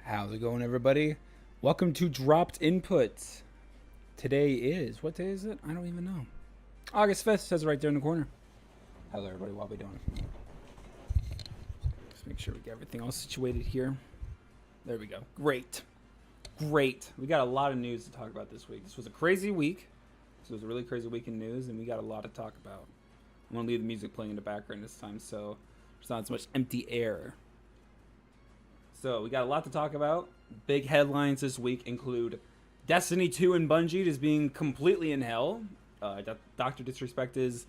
How's it going, everybody? Welcome to Dropped Input. Today is, what day is it? I don't even know. August 5th, says it right there in the corner. How's everybody? What are we doing? Just make sure we get everything all situated here. There we go. Great. Great. We got a lot of news to talk about this week. This was a crazy week. This was a really crazy week in news, and we got a lot to talk about. I'm going to leave the music playing in the background this time, so there's not as much empty air. So we got a lot to talk about. Big headlines this week include Destiny 2 and Bungie is being completely in hell. Dr. Disrespect is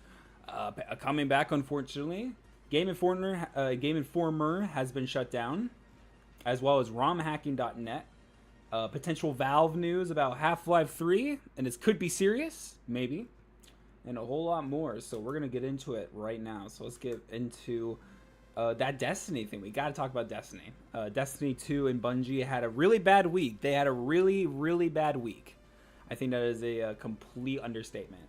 coming back, unfortunately. Game Informer has been shut down, as well as romhacking.net. Potential Valve news about Half-Life 3, and this could be serious, maybe, and a whole lot more. So we're going to get into it right now. So let's get into that Destiny thing. We got to talk about Destiny. Destiny 2 and Bungie had a really bad week. They had a really, really bad week. I think that is a complete understatement.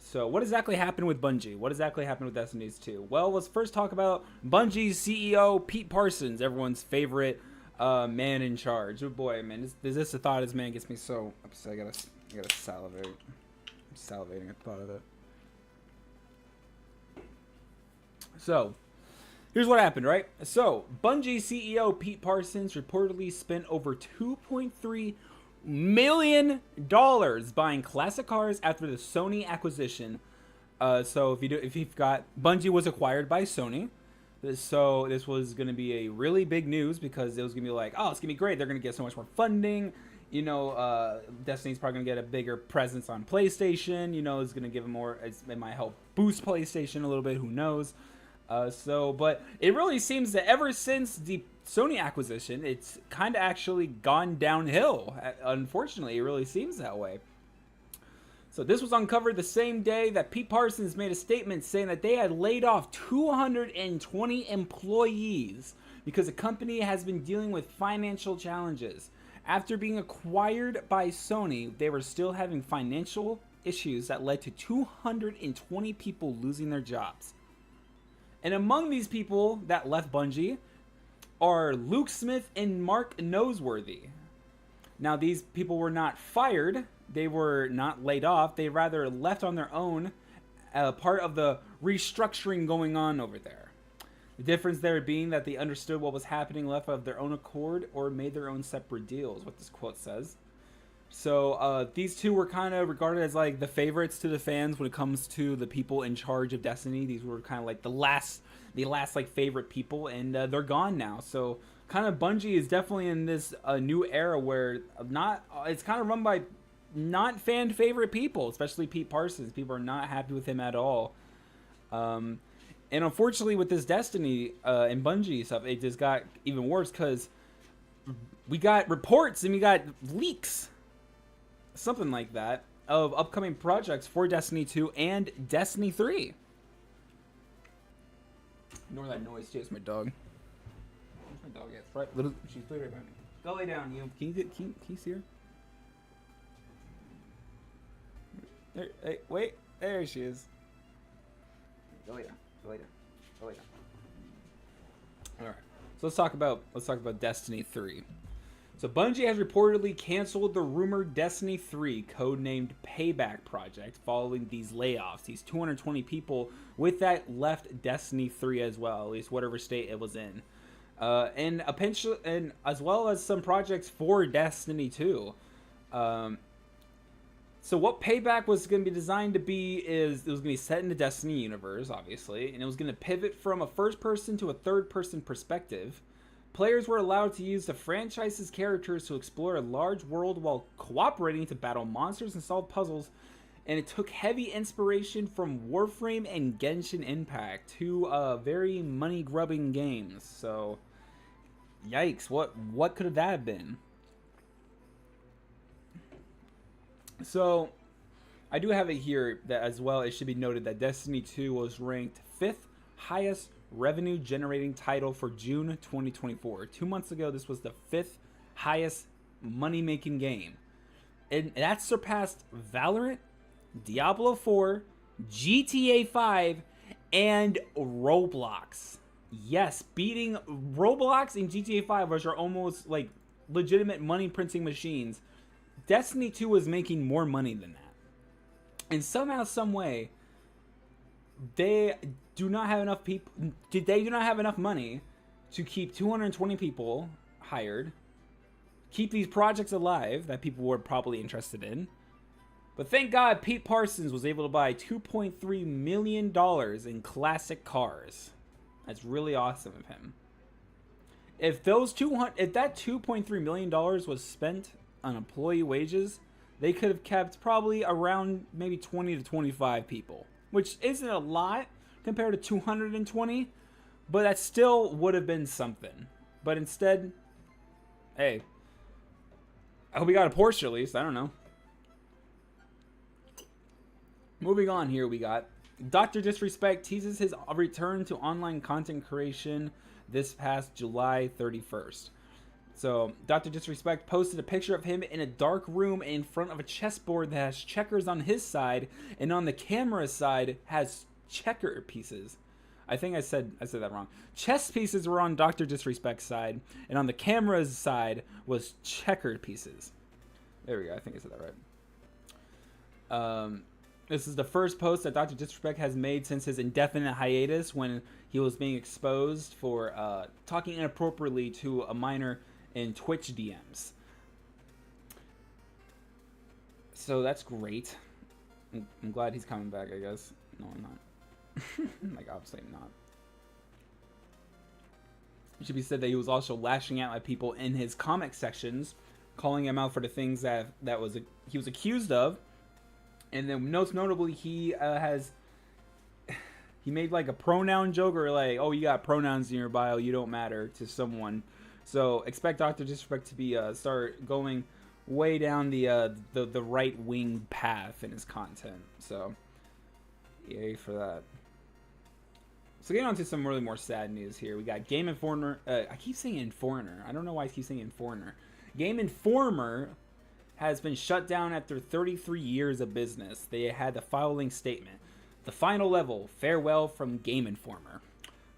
So what exactly happened with Bungie? What exactly happened with Destiny 2? Well, let's first talk about Bungie's CEO, Pete Parsons, everyone's favorite man in charge. Oh boy, man, this the thought of this man gets me so upset. I gotta salivate. I'm salivating at the thought of it. So here's what happened, right? So, Bungie CEO Pete Parsons reportedly spent over $2.3 million buying classic cars after the Sony acquisition. So if you've got, Bungie was acquired by Sony. So this was going to be a really big news because it was going to be like, oh, it's going to be great. They're going to get so much more funding. You know, Destiny's probably going to get a bigger presence on PlayStation. You know, it's going to give them more, it might help boost PlayStation a little bit. Who knows? But it really seems that ever since the Sony acquisition, it's kind of actually gone downhill. Unfortunately, it really seems that way. So this was uncovered the same day that Pete Parsons made a statement saying that they had laid off 220 employees because the company has been dealing with financial challenges. After being acquired by Sony, they were still having financial issues that led to 220 people losing their jobs. And among these people that left Bungie are Luke Smith and Mark Noseworthy. Now, these people were not fired. They were not laid off. They rather left on their own, part of the restructuring going on over there. The difference there being that they understood what was happening, left of their own accord, or made their own separate deals, what this quote says. So these two were kind of regarded as like the favorites to the fans when it comes to the people in charge of Destiny. These were kind of like the last like favorite people, and they're gone now. So kind of Bungie is definitely in this new era where it's kind of run by not fan favorite people, especially Pete Parsons. People are not happy with him at all. And unfortunately with this Destiny and Bungie stuff, it just got even worse because we got reports and we got leaks, something like that, of upcoming projects for Destiny 2 and Destiny 3. Ignore that noise too. It's my dog. Where's my dog at? Right, she's right behind me. Go lay down, you. Can you see her? There, hey, wait. There she is. Go lay down. Go lay down. Go lay down. All right. So let's talk about Destiny 3. So Bungie has reportedly canceled the rumored Destiny 3 codenamed Payback project following these layoffs. These 220 people with that left Destiny 3 as well, at least whatever state it was in. And as well as some projects for Destiny 2. So what Payback was going to be designed to be is it was going to be set in the Destiny universe, obviously, and it was going to pivot from a first-person to a third-person perspective. Players were allowed to use the franchise's characters to explore a large world while cooperating to battle monsters and solve puzzles, and it took heavy inspiration from Warframe and Genshin Impact, two very money-grubbing games. So, yikes, what could that have been? So, I do have it here that as well. It should be noted that Destiny 2 was ranked 5th highest revenue generating title for June 2024. 2 months ago, this was the 5th highest money making game. And that surpassed Valorant, Diablo 4, GTA 5, and Roblox. Yes, beating Roblox and GTA 5, which are almost like legitimate money printing machines, Destiny 2 was making more money than that. And somehow, some way, they do not have enough people. They do not have enough money to keep 220 people hired, keep these projects alive that people were probably interested in. But thank God Pete Parsons was able to buy $2.3 million in classic cars. That's really awesome of him. If that $2.3 million was spent on employee wages, they could have kept probably around maybe 20 to 25 people, which isn't a lot compared to 220, but that still would have been something. But instead, hey, I hope he got a Porsche at least. I don't know. Moving on here, we got Dr. Disrespect teases his return to online content creation this past July 31st. So, Dr. Disrespect posted a picture of him in a dark room in front of a chessboard that has checkers on his side, and on the camera side has checker pieces. I think I said that wrong. Chess pieces were on Dr. Disrespect's side, and on the camera's side was checkered pieces. There we go. I think I said that right. This is the first post that Dr. Disrespect has made since his indefinite hiatus when he was being exposed for talking inappropriately to a minor in Twitch DMs. So that's great. I'm glad he's coming back, I guess. No, I'm not. Like, obviously I'm not. It should be said that he was also lashing out at people in his comic sections, calling him out for the things that he was accused of. And then most notably, he made like a pronoun joke, or like, oh, you got pronouns in your bio, you don't matter, to someone. So expect Dr. Disrespect to be start going way down the right wing path in his content. So yay for that. So getting on to some really more sad news here. We got Game Informer. I keep saying Informer. I don't know why I keep saying Informer. Game Informer has been shut down after 33 years of business. They had the following statement: the final level, farewell from Game Informer.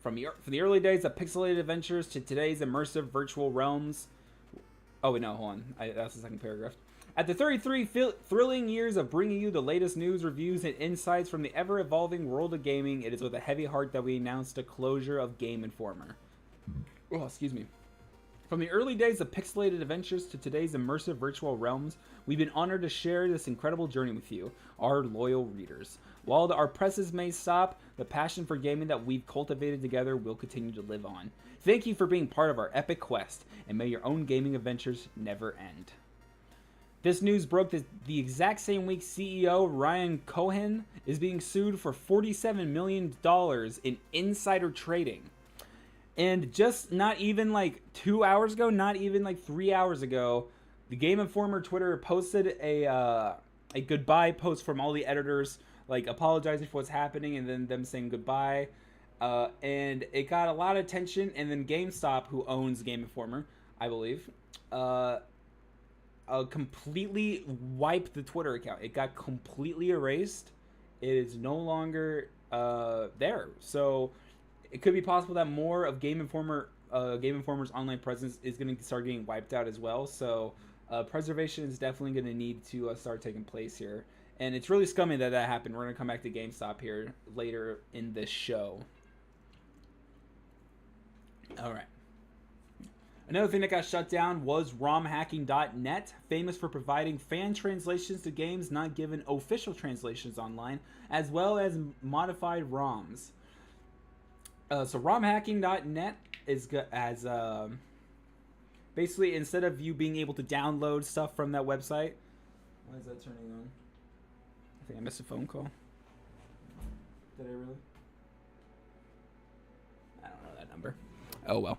From the early days of pixelated adventures to today's immersive virtual realms. Oh wait, no, hold on. That's the second paragraph. After 33 thrilling years of bringing you the latest news, reviews, and insights from the ever-evolving world of gaming, it is with a heavy heart that we announce the closure of Game Informer. Oh, excuse me. From the early days of pixelated adventures to today's immersive virtual realms, we've been honored to share this incredible journey with you, our loyal readers. While our presses may stop, the passion for gaming that we've cultivated together will continue to live on. Thank you for being part of our epic quest, and may your own gaming adventures never end. This news broke the exact same week CEO Ryan Cohen is being sued for $47 million in insider trading. And just not even like 2 hours ago, not even like 3 hours ago, the Game Informer Twitter posted a goodbye post from all the editors, like apologizing for what's happening and then them saying goodbye. And it got a lot of attention. And then GameStop, who owns Game Informer, I believe, completely wiped the Twitter account. It got completely erased. It is no longer there. So it could be possible that more of Game Informer's online presence is going to start getting wiped out as well. So preservation is definitely going to need to start taking place here. And it's really scummy that happened. We're going to come back to GameStop here later in this show. All right. Another thing that got shut down was romhacking.net, famous for providing fan translations to games not given official translations online, as well as modified ROMs. So romhacking.net has basically, instead of you being able to download stuff from that website, why is that turning on? I think I missed a phone call. Did I really? I don't know that number. Oh well.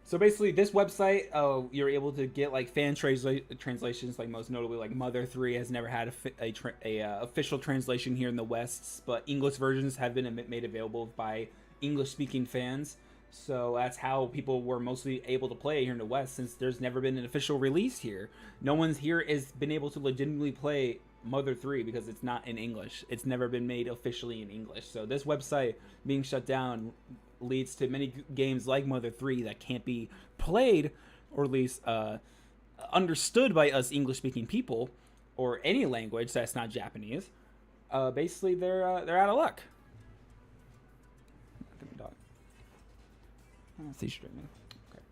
So basically, this website, you're able to get like fan translations, like most notably, like Mother 3 has never had a official translation here in the West, but English versions have been made available by English-speaking fans. So that's how people were mostly able to play here in the West, since there's never been an official release here. No one's here has been able to legitimately play Mother 3 because it's not in English. It's never been made officially in English. So this website being shut down leads to many games like Mother 3 that can't be played, or at least understood by us English-speaking people, or any language that's not Japanese. Basically, they're out of luck. See streaming. Okay.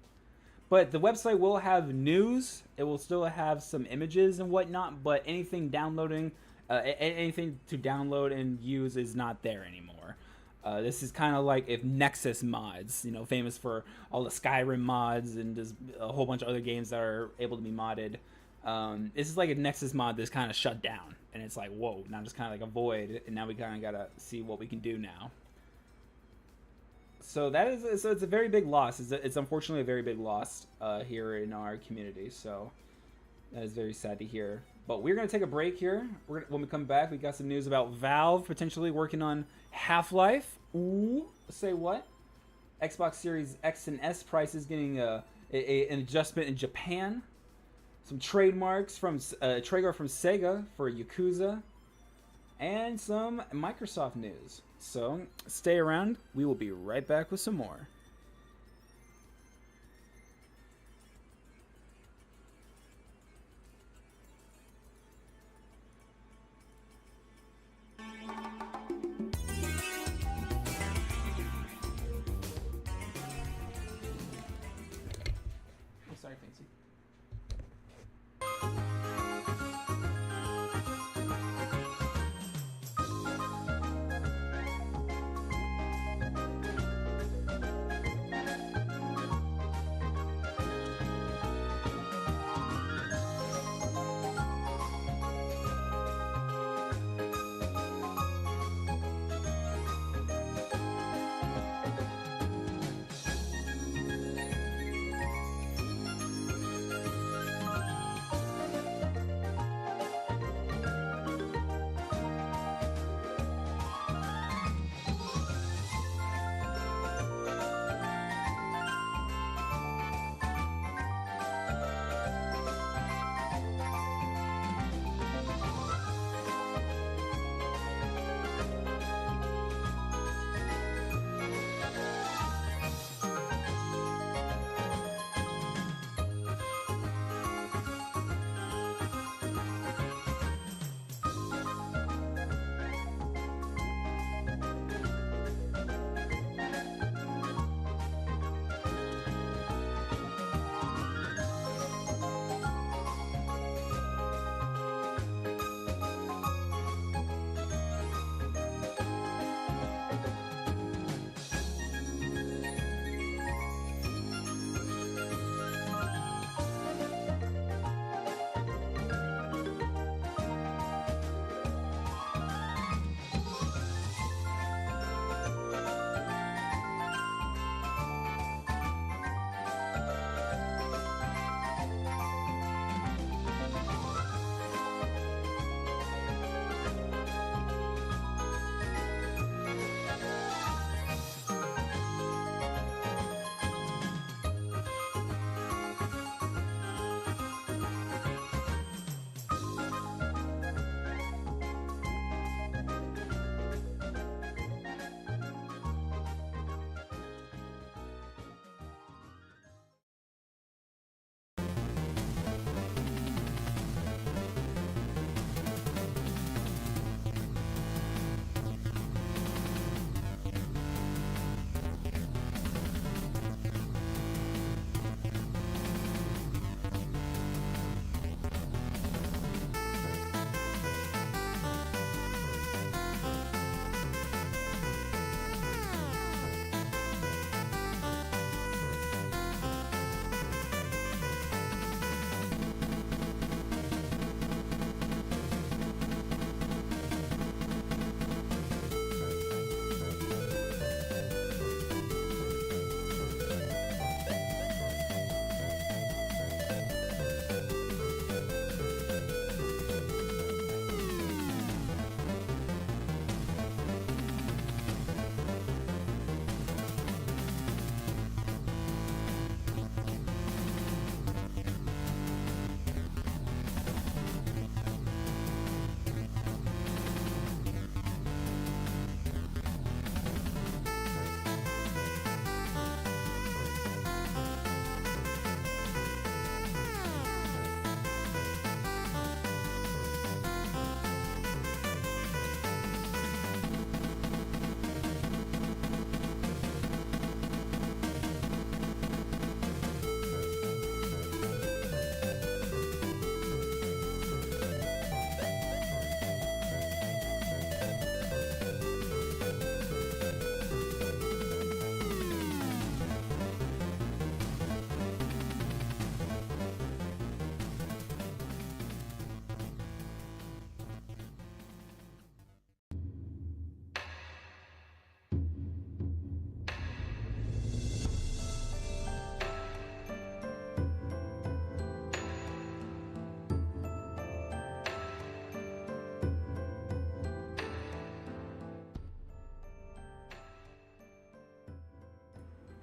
But the website will have news. It will still have some images and whatnot, but anything downloading, anything to download and use is not there anymore. This is kind of like if Nexus mods, famous for all the Skyrim mods and just a whole bunch of other games that are able to be modded. This is like a Nexus mod that's kind of shut down, and it's like, whoa, now just kind of like a void, and now we kind of gotta see what we can do now. So it's a very big loss. It's unfortunately a very big loss here in our community. So that is very sad to hear. But we're gonna take a break here. When we come back, we got some news about Valve potentially working on Half-Life. Ooh, say what? Xbox Series X and S prices getting an adjustment in Japan. Some trademarks from Traeger from Sega for Yakuza, and some Microsoft news. So stay around. We will be right back with some more. Oh, sorry, Fancy.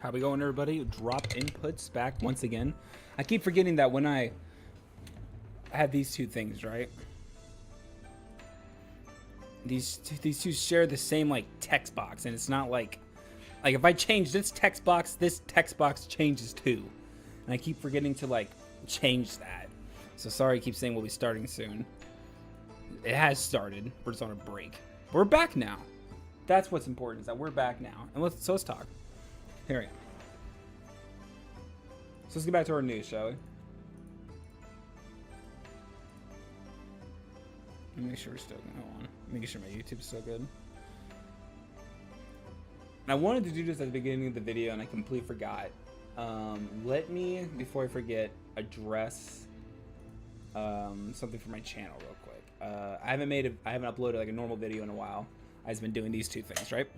How we going, everybody? Drop inputs back once again. I keep forgetting that when I have these two things, right? These two share the same like text box, and it's not like if I change this text box changes too, and I keep forgetting to like change that. So sorry, I keep saying we'll be starting soon. It has started, but it's on a break. We're back now. That's what's important, is that we're back now, and let's talk. Here we go. So let's get back to our news, shall we? Let me make sure we're still going. Hold on. Making sure my YouTube's still good. I wanted to do this at the beginning of the video, and I completely forgot. Let me, before I forget, address something for my channel real quick. I haven't uploaded like a normal video in a while. I've been doing these two things, right?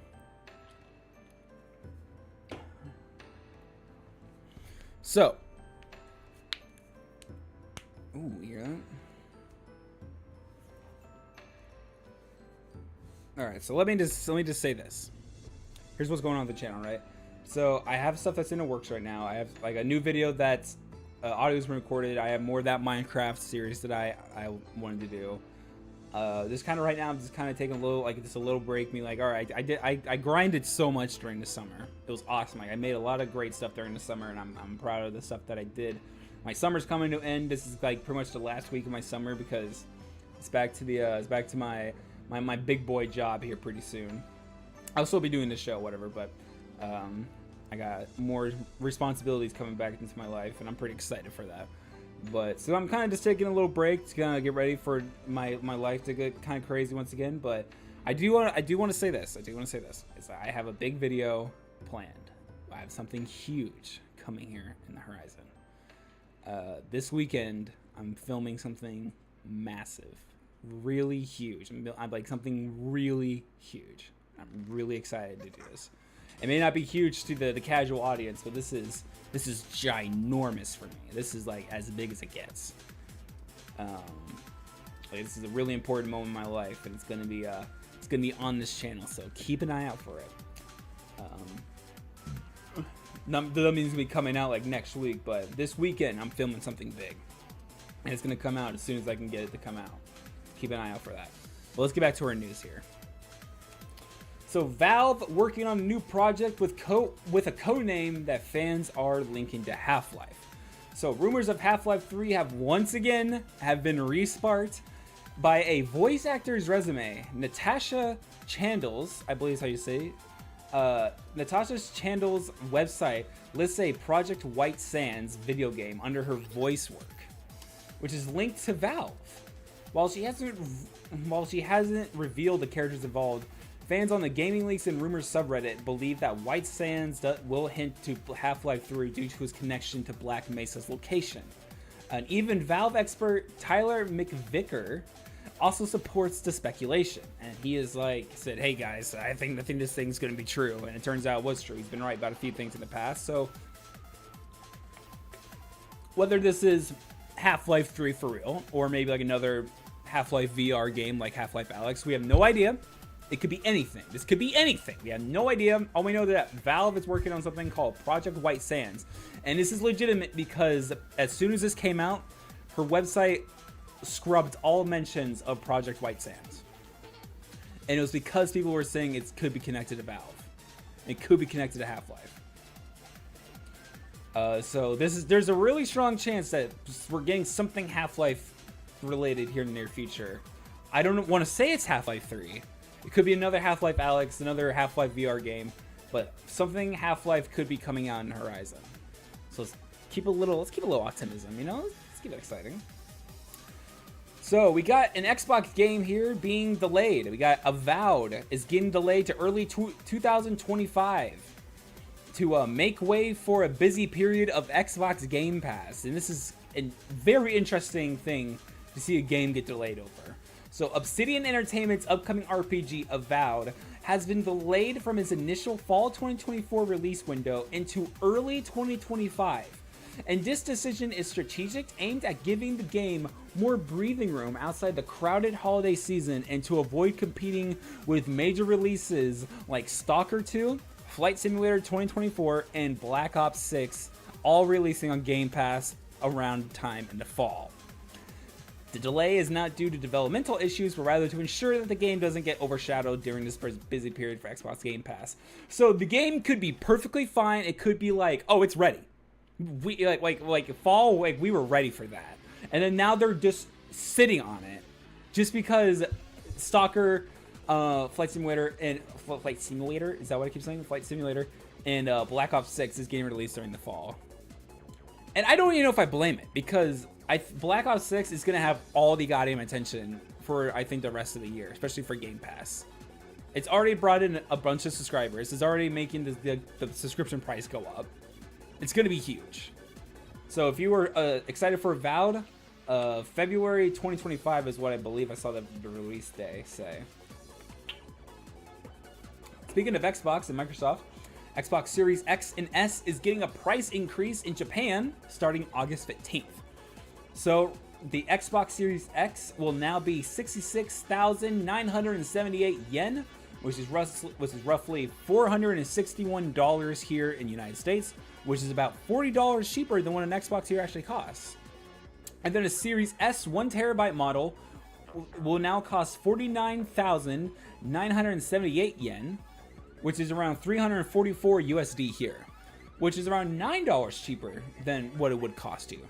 So, ooh, you hear that? All right, so let me just say this. Here's what's going on with the channel, right? So I have stuff that's in the works right now. I have like a new video that's audio's been recorded. I have more of that Minecraft series that I wanted to do. This kind of right now, I'm just kind of taking a little break. Me like, all right, I grinded so much during the summer. It was awesome. Like I made a lot of great stuff during the summer, and I'm proud of the stuff that I did. My summer's coming to an end. This is like pretty much the last week of my summer because it's back to my big boy job here pretty soon. I'll still be doing this show, whatever, but I got more responsibilities coming back into my life, and I'm pretty excited for that. But so I'm kind of just taking a little break to kind of get ready for my life to get kind of crazy once again. But I do want to say this. Is that I have a big video planned. I have something huge coming here in the horizon. This weekend, I'm filming something massive, really huge. I'm like something really huge. I'm really excited to do this. It may not be huge to the casual audience, but this is ginormous for me. This is like as big as it gets. This is a really important moment in my life, and it's gonna be on this channel. So keep an eye out for it. That means it's gonna be coming out like next week, but this weekend I'm filming something big, and it's gonna come out as soon as I can get it to come out. Keep an eye out for that. Well, let's get back to our news here. So Valve working on a new project with a code name that fans are linking to Half-Life. So rumors of Half-Life 3 have once again been resparked by a voice actor's resume. Natasha Chandler's, I believe is how you say it. Natasha Chandler's website lists a Project White Sands video game under her voice work, which is linked to Valve. While she hasn't revealed the characters involved, fans on the Gaming Leaks and Rumors subreddit believe that White Sands will hint to Half-Life 3 due to his connection to Black Mesa's location. And even Valve expert Tyler McVicker also supports the speculation, and he is said, "Hey guys, I think this thing's going to be true," and it turns out it was true. He's been right about a few things in the past. So whether this is Half-Life 3 for real, or maybe like another Half-Life VR game like Half-Life Alyx, we have no idea. It could be anything. This could be anything. We have no idea. All we know is that Valve is working on something called Project White Sands. And this is legitimate because as soon as this came out, her website scrubbed all mentions of Project White Sands. And it was because people were saying it could be connected to Valve. It could be connected to Half-Life. So there's a really strong chance that we're getting something Half-Life related here in the near future. I don't want to say it's Half-Life 3. It could be another Half-Life Alyx, another Half-Life VR game, but something Half-Life could be coming out on the horizon. So let's keep a little optimism, you know? Let's keep it exciting. So we got an Xbox game here being delayed. We got Avowed is getting delayed to early 2025 to make way for a busy period of Xbox Game Pass. And this is a very interesting thing to see a game get delayed over. So Obsidian Entertainment's upcoming RPG, Avowed, has been delayed from its initial fall 2024 release window into early 2025. And this decision is strategic, aimed at giving the game more breathing room outside the crowded holiday season and to avoid competing with major releases like Stalker 2, Flight Simulator 2024, and Black Ops 6, all releasing on Game Pass around time in the fall. The delay is not due to developmental issues, but rather to ensure that the game doesn't get overshadowed during this busy period for Xbox Game Pass. So the game could be perfectly fine. It could be like, oh, it's ready. We like fall, like we were ready for that. And then now they're just sitting on it just because Stalker, Flight Simulator, and Flight Simulator, is that what I keep saying? Flight Simulator and Black Ops 6 is getting released during the fall. And I don't even know if I blame it, because Black Ops 6 is going to have all the goddamn attention for, I think, the rest of the year, especially for Game Pass. It's already brought in a bunch of subscribers. It's already making the subscription price go up. It's going to be huge. So if you were excited for Avowed, February 2025 is what I believe I saw the release day say. Speaking of Xbox and Microsoft, Xbox Series X and S is getting a price increase in Japan starting August 15th. So the Xbox Series X will now be 66,978 yen, which is roughly $461 here in the United States, which is about $40 cheaper than what an Xbox here actually costs. And then a Series S 1TB model will now cost 49,978 yen, which is around 344 USD here, which is around $9 cheaper than what it would cost you.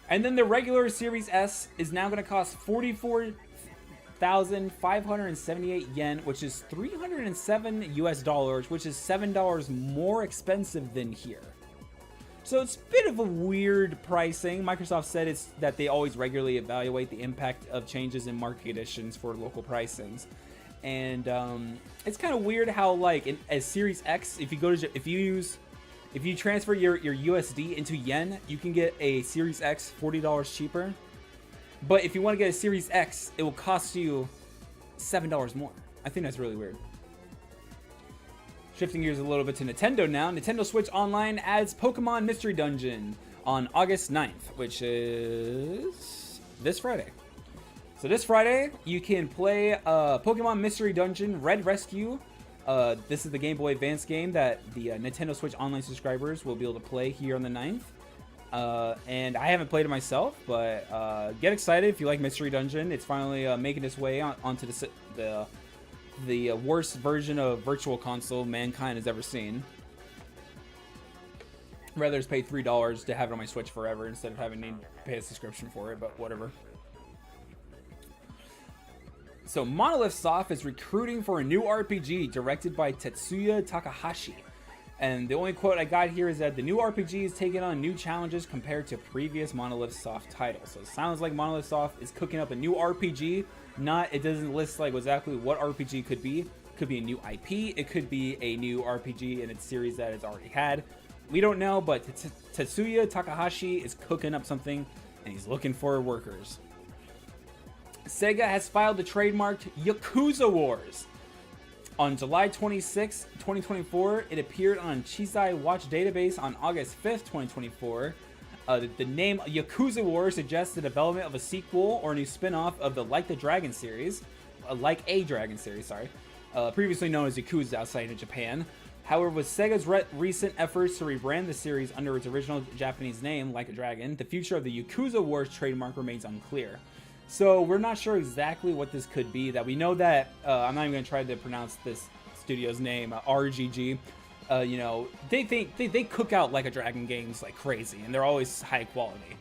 And then the regular Series S is now going to cost 44,578 yen, which is 307 US dollars, which is $7 more expensive than here. So it's a bit of a weird pricing. Microsoft said that they always regularly evaluate the impact of changes in market conditions for local pricings. And it's kind of weird how, like, a Series X, if you transfer your USD into yen, you can get a Series X $40 cheaper. But if you want to get a Series X, it will cost you $7 more. I think that's really weird. Shifting gears a little bit to Nintendo now. Nintendo Switch Online adds Pokemon Mystery Dungeon on August 9th, which is this Friday. So this Friday, you can play Pokemon Mystery Dungeon Red Rescue. This is the Game Boy Advance game that the Nintendo Switch Online subscribers will be able to play here on the 9th. And I haven't played it myself, but get excited if you like Mystery Dungeon. It's finally making its way onto the worst version of Virtual Console mankind has ever seen. I'd rather just pay $3 to have it on my Switch forever instead of having to pay a subscription for it, but whatever. So Monolith Soft is recruiting for a new RPG directed by Tetsuya Takahashi. And the only quote I got here is that the new RPG is taking on new challenges compared to previous Monolith Soft titles. So it sounds like Monolith Soft is cooking up a new RPG. It doesn't list like exactly what RPG could be. It could be a new IP. It could be a new RPG in its series that it's already had. We don't know, but Tetsuya Takahashi is cooking up something, and he's looking for workers. Sega has filed the trademark Yakuza Wars. On July 26, 2024, it appeared on Chisai Watch Database on August 5th, 2024. The name Yakuza Wars suggests the development of a sequel or a new spin-off of the Like a Dragon series, previously known as Yakuza outside of Japan. However, with Sega's recent efforts to rebrand the series under its original Japanese name, Like a Dragon, the future of the Yakuza Wars trademark remains unclear. So we're not sure exactly what this could be. That we know that I'm not even going to try to pronounce this studio's name, RGG. They cook out Like a Dragon games like crazy, and they're always high quality.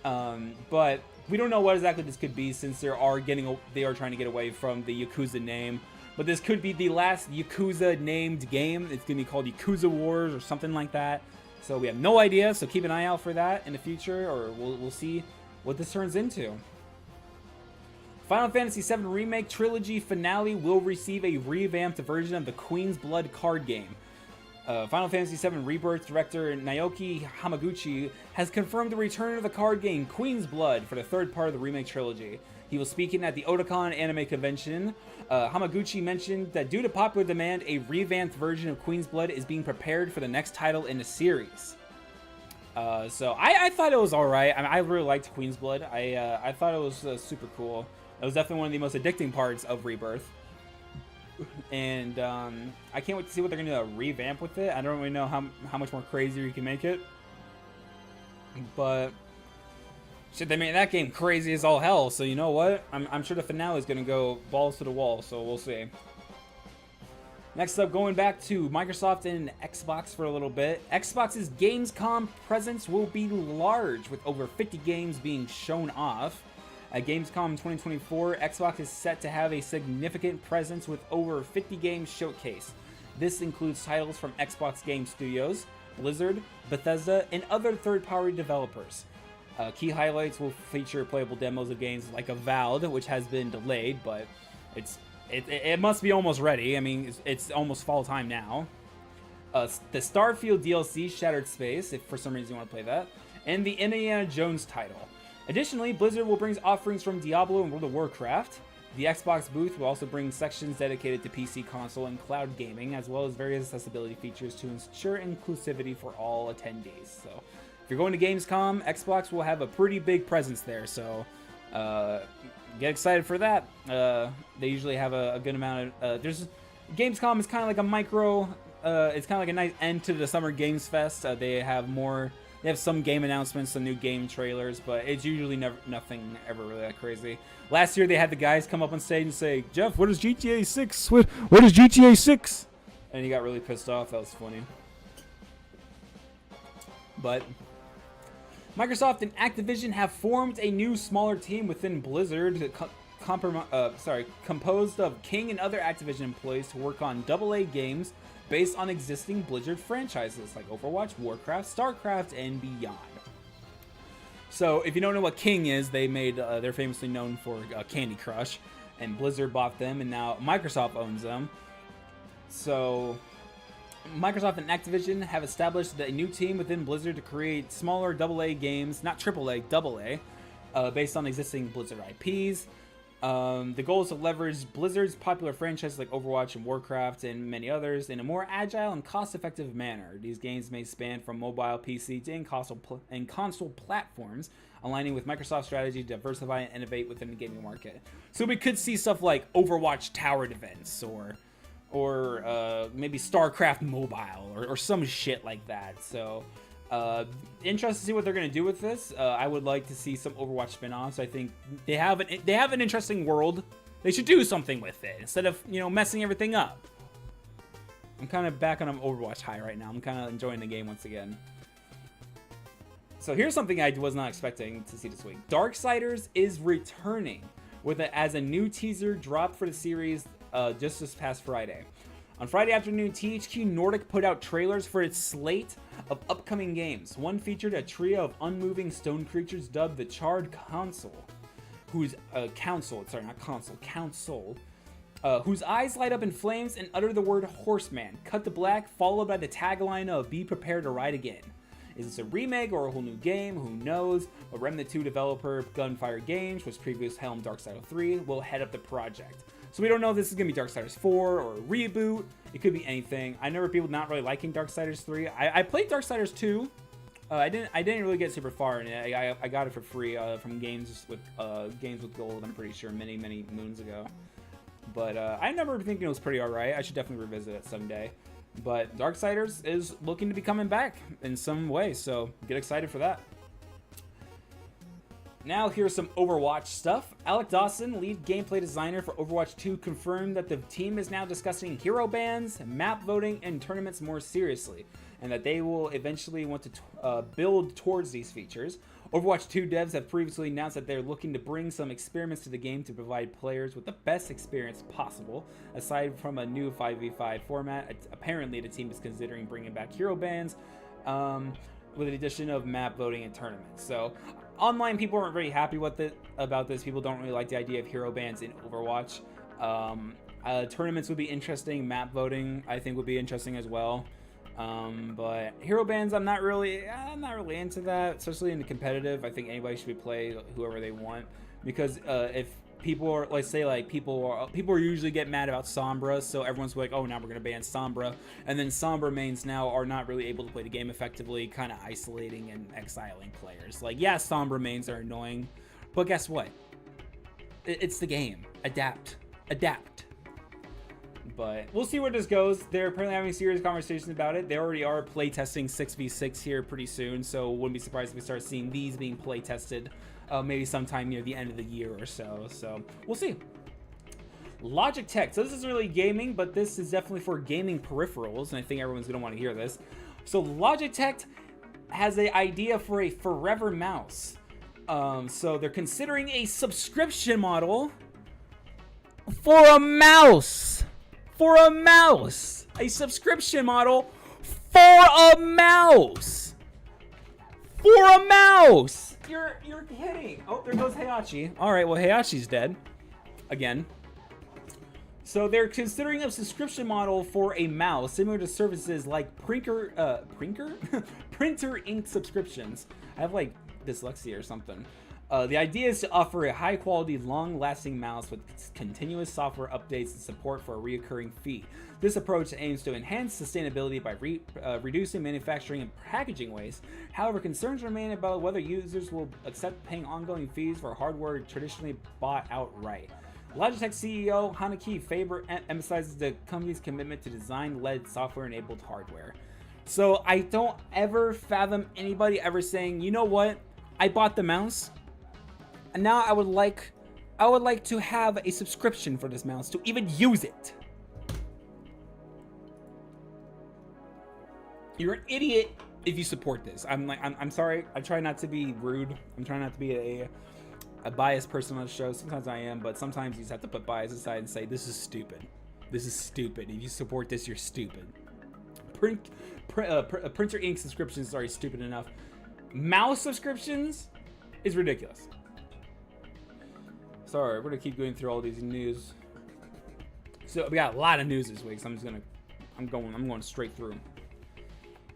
But we don't know what exactly this could be, since they are trying to get away from the Yakuza name. But this could be the last Yakuza named game. It's going to be called Yakuza Wars or something like that. So we have no idea. So keep an eye out for that in the future, or we'll see what this turns into. Final Fantasy VII Remake Trilogy Finale will receive a revamped version of the Queen's Blood card game. Final Fantasy VII Rebirth director Naoki Hamaguchi has confirmed the return of the card game Queen's Blood for the third part of the remake trilogy. He was speaking at the Otakon Anime Convention. Hamaguchi mentioned that due to popular demand, a revamped version of Queen's Blood is being prepared for the next title in the series. So I thought it was alright. I really liked Queen's Blood. I thought it was super cool. It was definitely one of the most addicting parts of Rebirth. and I can't wait to see what they're gonna revamp with it. I don't really know how much more crazier you can make it, but shit, they made that game crazy as all hell. So you know what? I'm sure the finale is gonna go balls to the wall. So we'll see. Next up, going back to Microsoft and Xbox for a little bit. Xbox's Gamescom presence will be large, with over 50 games being shown off. At Gamescom 2024, Xbox is set to have a significant presence with over 50 games showcased. This includes titles from Xbox Game Studios, Blizzard, Bethesda, and other third-party developers. Key highlights will feature playable demos of games like Avowed, which has been delayed, but it must be almost ready. I mean, it's almost fall time now. The Starfield DLC, Shattered Space, if for some reason you want to play that, and the Indiana Jones title. Additionally, Blizzard will bring offerings from Diablo and World of Warcraft. The Xbox booth will also bring sections dedicated to PC, console, and cloud gaming, as well as various accessibility features to ensure inclusivity for all attendees. So, if you're going to Gamescom, Xbox will have a pretty big presence there, so get excited for that. They usually have a good amount of... Gamescom is kind of like a micro... it's kind of like a nice end to the Summer Games Fest. They have some game announcements, some new game trailers, but it's usually nothing ever really that crazy. Last year, they had the guys come up on stage and say, "Jeff, what is GTA 6? What is GTA 6?" And he got really pissed off. That was funny. But Microsoft and Activision have formed a new, smaller team within Blizzard, composed of King and other Activision employees to work on AA games based on existing Blizzard franchises like Overwatch, Warcraft, StarCraft, and beyond. So, if you don't know what King is, they're famously known for Candy Crush, and Blizzard bought them, and now Microsoft owns them. So, Microsoft and Activision have established a new team within Blizzard to create smaller AA games, not AAA, AA, based on existing Blizzard IPs. The goal is to leverage Blizzard's popular franchises like Overwatch and Warcraft and many others in a more agile and cost-effective manner. These games may span from mobile, PC, to console platforms, aligning with Microsoft's strategy to diversify and innovate within the gaming market. So we could see stuff like Overwatch Tower Defense or maybe StarCraft Mobile or some shit like that. So interested to see what they're going to do with this. I would like to see some Overwatch spin-offs. I think they have an interesting world. They should do something with it instead of, messing everything up. I'm kind of back on an Overwatch high right now. I'm kind of enjoying the game once again. So here's something I was not expecting to see this week. Darksiders is returning as a new teaser dropped for the series just this past Friday. On Friday afternoon, THQ Nordic put out trailers for its slate of upcoming games. One featured a trio of unmoving stone creatures dubbed the Charred Council, whose eyes light up in flames and utter the word Horseman, cut to black, followed by the tagline of "Be prepared to ride again." Is this a remake or a whole new game? Who knows? But Remnant 2 developer Gunfire Games, which previously helmed Darksiders 3, will head up the project. So we don't know if this is going to be Darksiders 4 or a reboot. It could be anything. I know people not really liking Darksiders 3. I played Darksiders 2. I didn't really get super far, and I got it for free from Games with Gold. I'm pretty sure many moons ago. But I remember thinking it was pretty alright. I should definitely revisit it someday. But Darksiders is looking to be coming back in some way, so get excited for that. Now here's some Overwatch stuff. Alec Dawson, lead gameplay designer for Overwatch 2, confirmed that the team is now discussing hero bans, map voting, and tournaments more seriously, and that they will eventually want to build towards these features. Overwatch 2 devs have previously announced that they're looking to bring some experiments to the game to provide players with the best experience possible. Aside from a new 5v5 format, apparently the team is considering bringing back hero bans with the addition of map voting and tournaments. So online people aren't very happy about this. People don't really like the idea of hero bans in Overwatch. Tournaments would be interesting. Map voting, I think, would be interesting as well. But hero bans, I'm not really into that, especially in the competitive. I think anybody should play whoever they want, because if people are, people usually get mad about Sombra, so everyone's like, oh, now we're gonna ban Sombra, and then Sombra mains now are not really able to play the game effectively, kind of isolating and exiling players. Like, yeah, Sombra mains are annoying, but guess what? It's the game. Adapt. But we'll see where this goes. They're apparently having serious conversations about it. They already are playtesting 6v6 here pretty soon, so wouldn't be surprised if we start seeing these being playtested maybe sometime near the end of the year or so. So we'll see. Logitech. So this isn't really gaming, but this is definitely for gaming peripherals, and I think everyone's going to want to hear this. So Logitech has an idea for a forever mouse. So they're considering a subscription model for a mouse. For a mouse. A subscription model for a mouse. For a mouse. You're kidding. Oh, there goes Heihachi. All right, well, Heihachi's dead. Again. So they're considering a subscription model for a mouse similar to services like printer ink subscriptions. I have like dyslexia or something. The idea is to offer a high-quality, long-lasting mouse with continuous software updates and support for a recurring fee. This approach aims to enhance sustainability by reducing manufacturing and packaging waste. However, concerns remain about whether users will accept paying ongoing fees for hardware traditionally bought outright. Logitech CEO Hanaki Faber emphasizes the company's commitment to design-led software-enabled hardware. So I don't ever fathom anybody ever saying, you know what, I bought the mouse, and now I would like to have a subscription for this mouse to even use it. You're an idiot if you support this. I'm sorry. I try not to be rude. I'm trying not to be a biased person on the show. Sometimes I am, but sometimes you just have to put bias aside and say, this is stupid. This is stupid. If you support this, you're stupid. Printer ink subscriptions are stupid enough. Mouse subscriptions is ridiculous. Sorry, we're gonna keep going through all these news. So we got a lot of news this week, so I'm going straight through.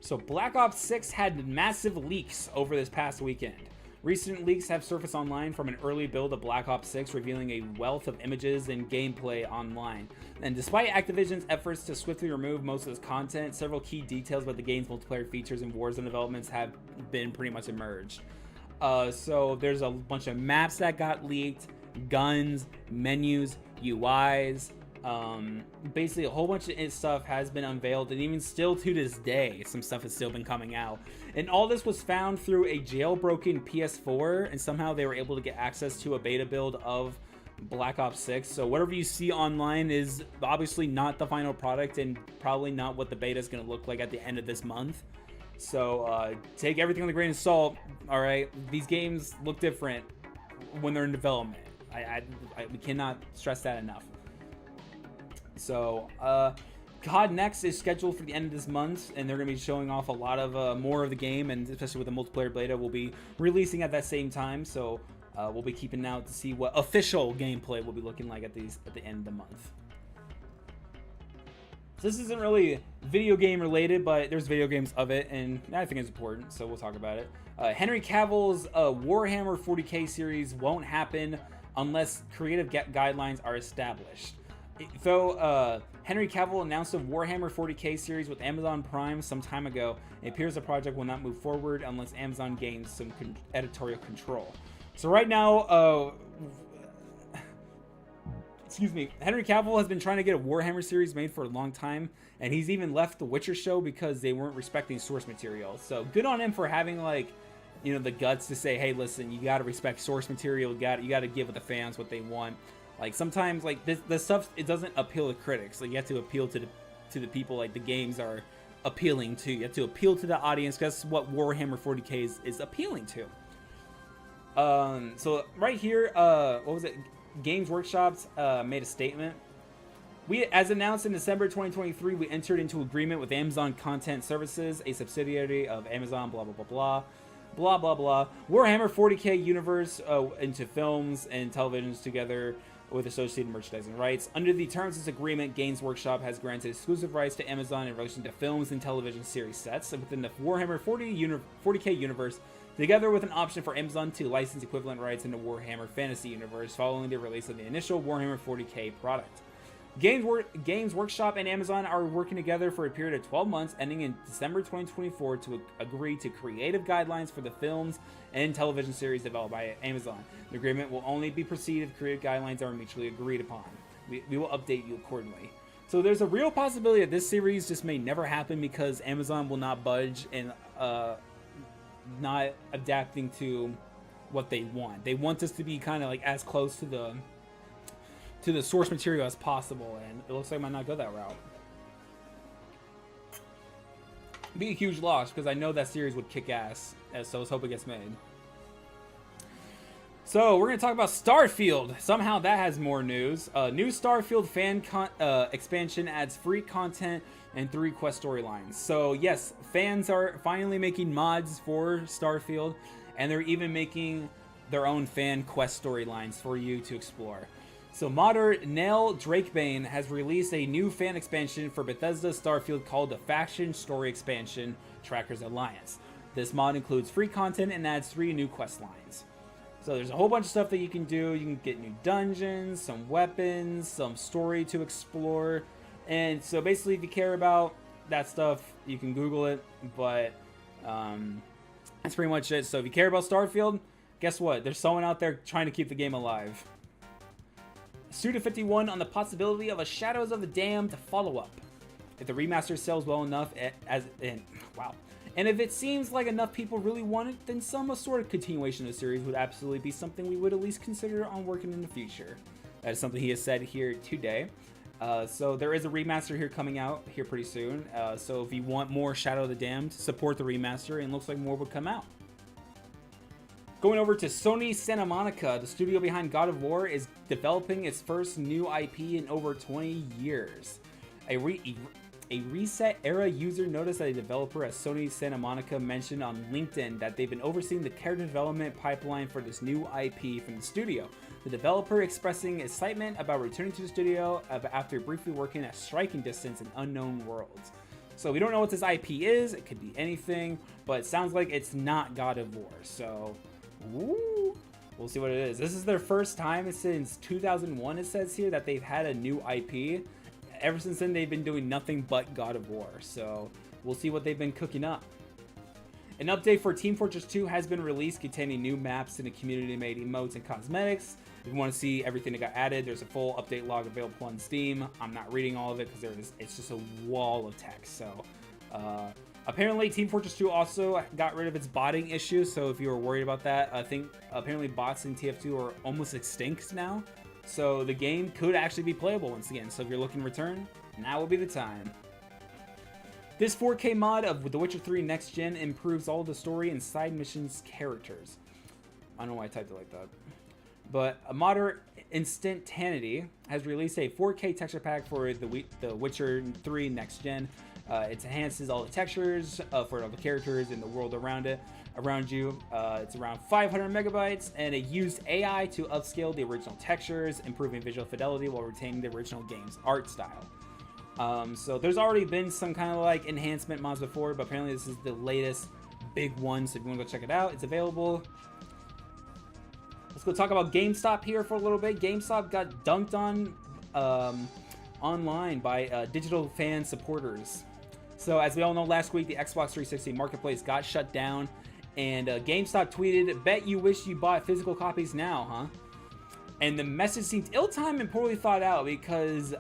So Black Ops 6 had massive leaks over this past weekend. Recent leaks have surfaced online from an early build of Black Ops 6, revealing a wealth of images and gameplay online. And despite Activision's efforts to swiftly remove most of this content, several key details about the game's multiplayer features and Warzone developments have been pretty much emerged. So there's a bunch of maps that got leaked, guns, menus, UIs, basically a whole bunch of stuff has been unveiled, and even still to this day some stuff has still been coming out, and all this was found through a jailbroken PS4, and somehow they were able to get access to a beta build of Black Ops 6. So whatever you see online is obviously not the final product and probably not what the beta is going to look like at the end of this month. So take everything with a grain of salt. All right, these games look different when they're in development. We cannot stress that enough. So, COD Next is scheduled for the end of this month, and they're going to be showing off a lot of more of the game, and especially with the multiplayer beta, will be releasing at that same time. So, we'll be keeping out to see what official gameplay will be looking like at the end of the month. So this isn't really video game related, but there's video games of it, and I think it's important, so we'll talk about it. Henry Cavill's Warhammer 40k series won't happen unless creative guidelines are established. Though Henry Cavill announced a Warhammer 40k series with Amazon Prime some time ago, it appears the project will not move forward unless Amazon gains some editorial control. So right now, Henry Cavill has been trying to get a Warhammer series made for a long time, and he's even left the Witcher show because they weren't respecting source material. So good on him for having, like, you know, the guts to say, hey, listen, you got to respect source material. You got to give the fans what they want. Like, sometimes, like, this stuff, it doesn't appeal to critics. Like, you have to appeal to the people, like, the games are appealing to. You have to appeal to the audience, because that's what Warhammer 40k is appealing to. So right here, what was it? Games Workshop's made a statement. As announced in December 2023, we entered into agreement with Amazon Content Services, a subsidiary of Amazon, blah, blah, blah, blah. Blah, blah, blah. Warhammer 40k universe into films and televisions together with associated merchandising rights. Under the terms of this agreement, Games Workshop has granted exclusive rights to Amazon in relation to films and television series sets within the Warhammer 40k universe, together with an option for Amazon to license equivalent rights in the Warhammer Fantasy universe following the release of the initial Warhammer 40k product. Games Workshop and Amazon are working together for a period of 12 months ending in December 2024 to agree to creative guidelines for the films and television series developed by Amazon. The agreement will only be proceeded if creative guidelines are mutually agreed upon. We will update you accordingly. So there's a real possibility that this series just may never happen because Amazon will not budge and not adapting to what they want. They want this to be kind of like as close to the source material as possible, and it looks like I might not go that route. Be a huge loss because I know that series would kick ass, so let's hope it gets made. So we're going to talk about Starfield. Somehow that has more news. New Starfield fan expansion adds free content and 3 quest storylines. So yes, fans are finally making mods for Starfield, and they're even making their own fan quest storylines for you to explore. So modder Nell Drakebane has released a new fan expansion for Bethesda Starfield called the Faction Story Expansion Trackers Alliance. This mod includes free content and adds 3 new quest lines. So there's a whole bunch of stuff that you can do. You can get new dungeons, some weapons, some story to explore. And so basically if you care about that stuff, you can Google it. But that's pretty much it. So if you care about Starfield, guess what? There's someone out there trying to keep the game alive. Suda51 on the possibility of a Shadows of the Damned follow-up. If the remaster sells well enough, and if it seems like enough people really want it, then some sort of continuation of the series would absolutely be something we would at least consider on working in the future. That is something he has said here today. So there is a remaster here coming out here pretty soon. So if you want more Shadow of the Damned, support the remaster, and it looks like more would come out. Going over to Sony Santa Monica, the studio behind God of War is developing its first new IP in over 20 years. A Reset Era user noticed that a developer at Sony Santa Monica mentioned on LinkedIn that they've been overseeing the character development pipeline for this new IP from the studio. The developer expressing excitement about returning to the studio after briefly working at striking distance in Unknown Worlds. So we don't know what this IP is. It could be anything, but it sounds like it's not God of War. So, woo, we'll see what it is. This is their first time since 2001, it says here, that they've had a new IP. Ever since then, they've been doing nothing but God of War. So we'll see what they've been cooking up. An update for Team Fortress 2 has been released, containing new maps and a community-made emotes and cosmetics. If you want to see everything that got added, there's a full update log available on Steam. I'm not reading all of it because it's just a wall of text. So apparently Team Fortress 2 also got rid of its botting issue. So if you were worried about that, I think apparently bots in TF2 are almost extinct now. So the game could actually be playable once again. So if you're looking to return, now would be the time. This 4K mod of The Witcher 3 Next Gen improves all the story and side missions characters. I don't know why I typed it like that. But a modder Instantanity has released a 4K texture pack for The Witcher 3 Next Gen. It enhances all the textures for all the characters and the world around you. It's around 500 megabytes, and it used AI to upscale the original textures, improving visual fidelity while retaining the original game's art style. So there's already been some kind of like enhancement mods before, but apparently this is the latest big one. So if you want to go check it out, it's available. Let's go talk about GameStop here for a little bit. GameStop got dunked on online by digital fan supporters. So as we all know, last week the Xbox 360 marketplace got shut down, and GameStop tweeted, "Bet you wish you bought physical copies now, huh?" And the message seemed ill-timed and poorly thought out because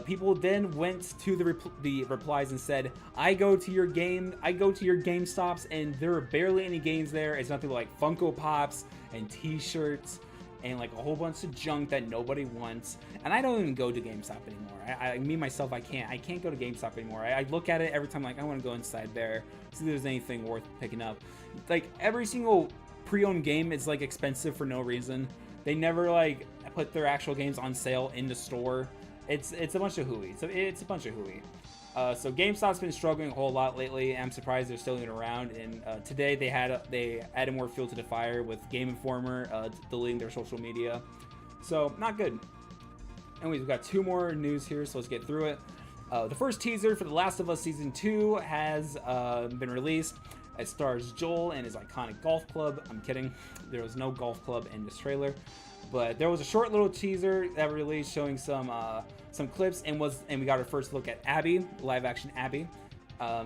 people then went to the replies and said, I go to your GameStops and there are barely any games there. It's nothing like Funko Pops and T-shirts and like a whole bunch of junk that nobody wants. And I don't even go to GameStop anymore. Me myself, I can't go to GameStop anymore. I look at it every time like I want to go inside there, see if there's anything worth picking up. Like every single pre-owned game is like expensive for no reason. They never like put their actual games on sale in the store. It's a bunch of hooey. It's a bunch of hooey. So GameStop's been struggling a whole lot lately. I'm surprised they're still even around. And today they added more fuel to the fire with Game Informer deleting their social media. So not good. Anyways, we've got 2 more news here, so let's get through it. The first teaser for The Last of Us Season 2 has been released. It stars Joel and his iconic golf club. I'm kidding. There was no golf club in this trailer. But there was a short little teaser that released showing some clips and we got our first look at Abby, live action Abby.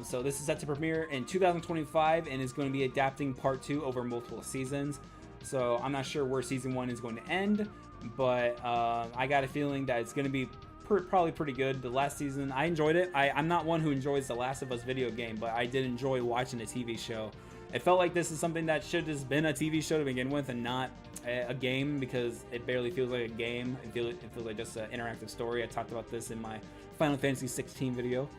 So this is set to premiere in 2025 and is going to be adapting part 2 over multiple seasons. So I'm not sure where season 1 is going to end, but I got a feeling that it's going to be probably pretty good. The last season, I enjoyed it. I'm not one who enjoys the Last of Us video game, but I did enjoy watching the TV show. It felt like this is something that should have been a TV show to begin with and not a game, because it barely feels like a game. It feels like just an interactive story. I talked about this in my Final Fantasy 16 video.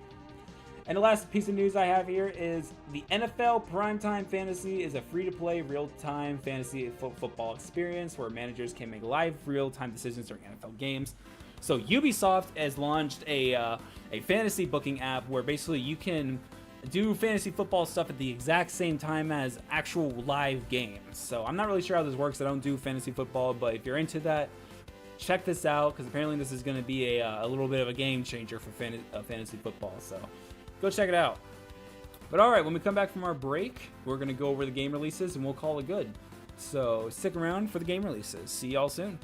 And the last piece of news I have here is the NFL Primetime Fantasy is a free-to-play, real-time fantasy football experience where managers can make live, real-time decisions during NFL games. So Ubisoft has launched a fantasy booking app where basically you can do fantasy football stuff at the exact same time as actual live games. So I'm not really sure how this works. I don't do fantasy football, but if you're into that, check this out, because apparently this is going to be a little bit of a game changer for fantasy football. So go check it out. But all right, when we come back from our break, we're going to go over the game releases and we'll call it good. So stick around for the game releases. See y'all soon.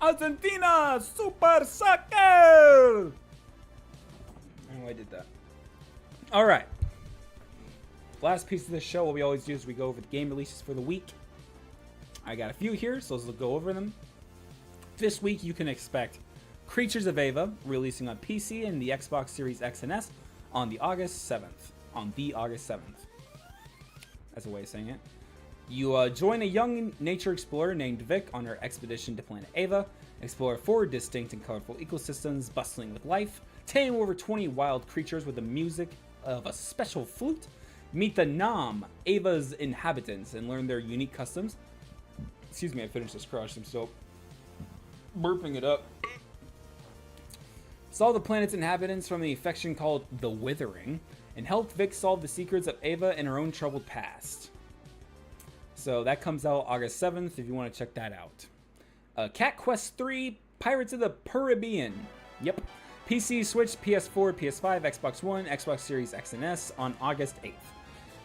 Argentina Super Soccer! Oh, I did that. All right. Last piece of this show, what we always do is we go over the game releases for the week. I got a few here, so let's go over them. This week, you can expect Creatures of Ava releasing on PC and the Xbox Series X and S on the August 7th. That's a way of saying it. You join a young nature explorer named Vic on her expedition to planet Ava. Explore 4 distinct and colorful ecosystems bustling with life. Tame over 20 wild creatures with the music of a special flute. Meet the Nam, Ava's inhabitants, and learn their unique customs. Excuse me, I finished this crush. I'm still burping it up. Solve the planet's inhabitants from the infection called the Withering, and help Vic solve the secrets of Ava and her own troubled past. So that comes out August 7th if you want to check that out. Cat Quest 3, Pirates of the Caribbean. Yep. PC, Switch, PS4, PS5, Xbox One, Xbox Series X and S on August 8th.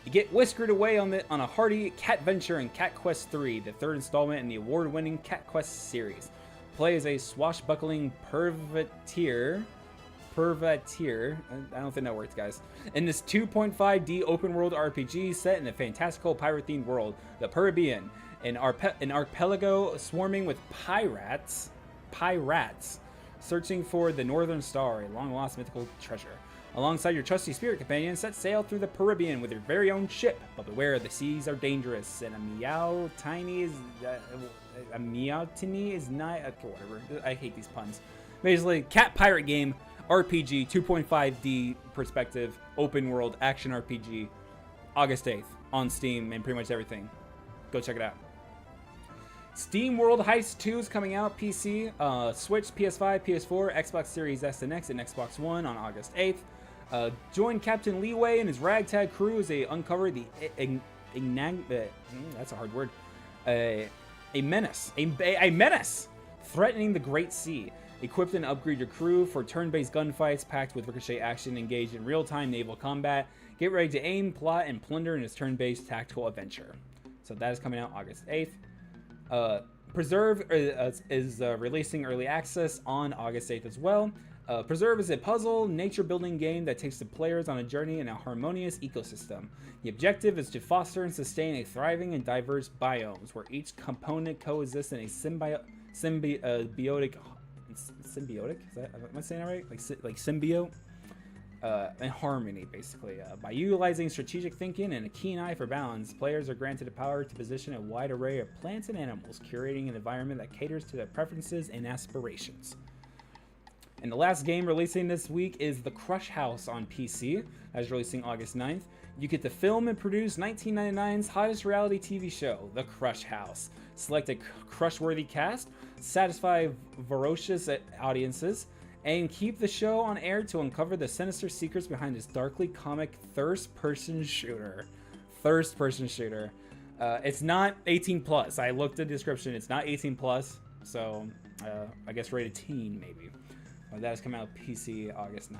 You get whiskered away on a hearty cat venture in Cat Quest 3, the third installment in the award-winning Cat Quest series. Play as a swashbuckling pervertier. I don't think that works, guys. In this 2.5D open-world RPG set in a fantastical pirate-themed world, the Caribbean, an archipelago swarming with pirates, searching for the Northern Star, a long-lost mythical treasure. Alongside your trusty spirit companion, set sail through the Caribbean with your very own ship. But beware, the seas are dangerous, and a meowtiny is not... whatever. I hate these puns. Basically, cat pirate game, RPG, 2.5D perspective, open world action RPG, August 8th on Steam and pretty much everything. Go check it out. Steam World Heist 2 is coming out, PC, Switch, PS5, PS4, Xbox Series S and X, and Xbox One on August 8th. Join Captain Leeway and his ragtag crew as they uncover the that's a hard word. A menace threatening the Great Sea. Equip and upgrade your crew for turn-based gunfights packed with ricochet action. Engaged in real-time naval combat. Get ready to aim, plot, and plunder in this turn-based tactical adventure. So that is coming out August 8th. Preserve is releasing early access on August 8th as well. Preserve is a puzzle, nature-building game that takes the players on a journey in a harmonious ecosystem. The objective is to foster and sustain a thriving and diverse biomes where each component coexists in a symbiotic. Symbiotic? Am I saying that right? Like symbiote? And harmony, basically. By utilizing strategic thinking and a keen eye for balance, players are granted the power to position a wide array of plants and animals, curating an environment that caters to their preferences and aspirations. And the last game releasing this week is The Crush House on PC, as releasing August 9th. You get to film and produce 1999's hottest reality TV show, The Crush House. Select a crush-worthy cast, satisfy voracious audiences, and keep the show on air to uncover the sinister secrets behind this darkly comic thirst-person shooter. It's not 18 plus. I looked at the description. It's not 18 plus, so I guess rated teen maybe. That is coming out PC August 9th.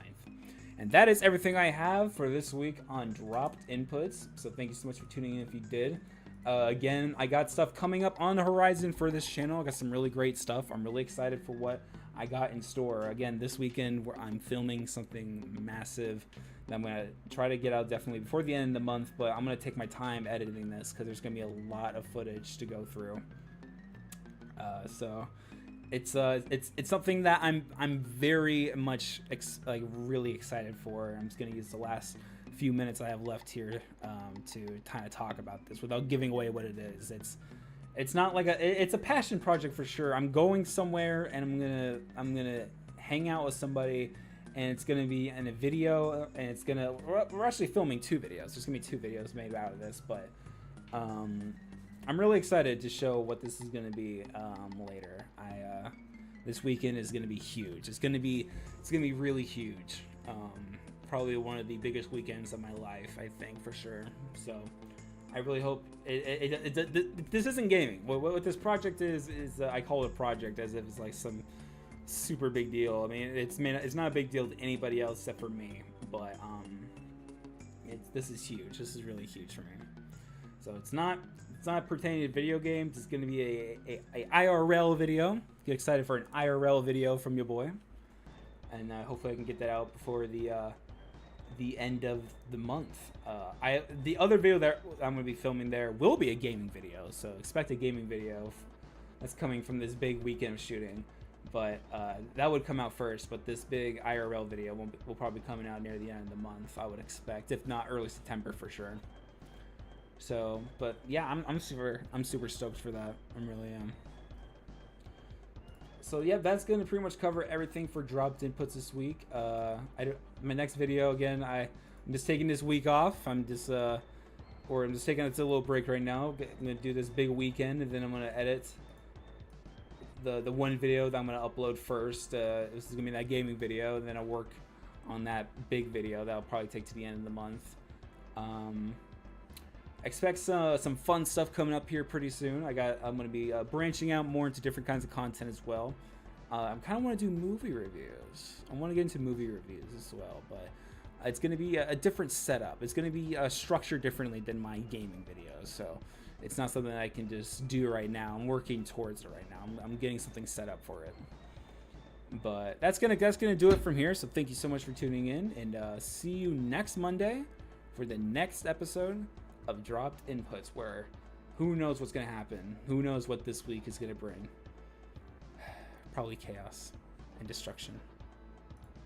And that is everything I have for this week on Dropped Inputs. So thank you so much for tuning in if you did. Again, I got stuff coming up on the horizon for this channel. I got some really great stuff. I'm really excited for what I got in store. Again, this weekend where I'm filming something massive that I'm going to try to get out definitely before the end of the month. But I'm going to take my time editing this because there's going to be a lot of footage to go through. So it's something that I'm very much really excited for. I'm just gonna use the last few minutes I have left here to kind of talk about this without giving away what it is. It's not like it's a passion project for sure. I'm going somewhere and I'm gonna hang out with somebody, and it's gonna be in a video, and we're actually filming 2 videos. There's gonna be 2 videos made out of this, but I'm really excited to show what this is gonna be later. This weekend is gonna be huge. It's gonna be really huge. Probably one of the biggest weekends of my life, I think, for sure. So I really hope this isn't gaming. What this project is I call it a project as if it's like some super big deal. I mean, it's not a big deal to anybody else except for me. But this is huge. This is really huge for me. So it's not pertaining to video games. It's going to be a IRL video. Get excited for an IRL video from your boy, and hopefully I can get that out before the the end of the month. The other video that I'm going to be filming there will be a gaming video, so expect a gaming video that's coming from this big weekend of shooting. But that would come out first, but this big IRL video will probably be coming out near the end of the month, I would expect, if not early September for sure. So, but yeah, I'm super stoked for that. I really am. So yeah, that's gonna pretty much cover everything for dropped inputs this week. My next video again, I'm just taking this week off. I'm just taking a little break right now. I'm gonna do this big weekend, and then I'm gonna edit the one video that I'm gonna upload first. This is gonna be that gaming video, and then I'll work on that big video that'll probably take to the end of the month. Expect some fun stuff coming up here pretty soon. I'm gonna be branching out more into different kinds of content as well. I kind of want to do movie reviews. I want to get into movie reviews as well, but it's gonna be a different setup. It's gonna be structured differently than my gaming videos, so it's not something that I can just do right now. I'm working towards it right now. I'm getting something set up for it. But that's gonna do it from here. So thank you so much for tuning in, and see you next Monday for the next episode of Dropped Inputs, where who knows what's going to happen. Who knows what this week is going to bring. Probably chaos and destruction.